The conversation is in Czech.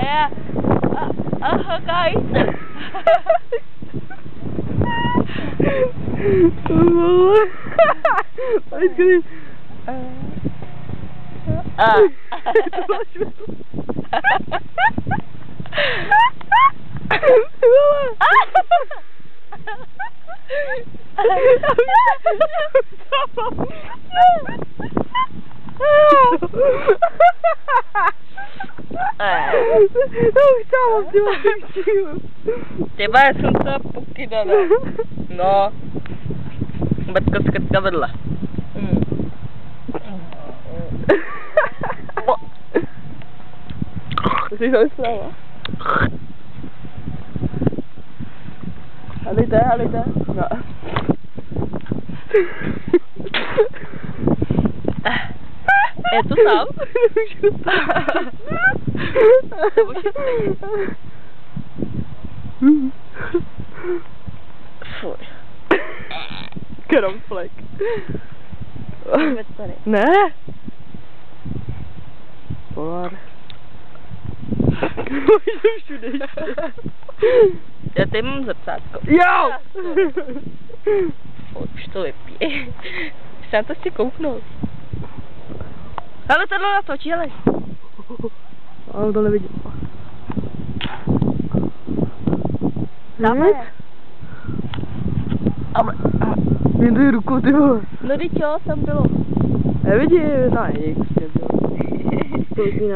Yeah. Guys. It's good. Coba sumpah puki dah. No. Betul sekali kabar lah. Siapa salah? Alida. Enggak. Itu tahu? Get on flick. Nah. Por. Я тем зацатку. Йоу! Вот что я пью. Санта си купнул. Kalau telur atau cilas? Oh, udah lebih. Nama ya? Minta ruko tu. Nuri cyo sambil. Abis je naik. Tu sini.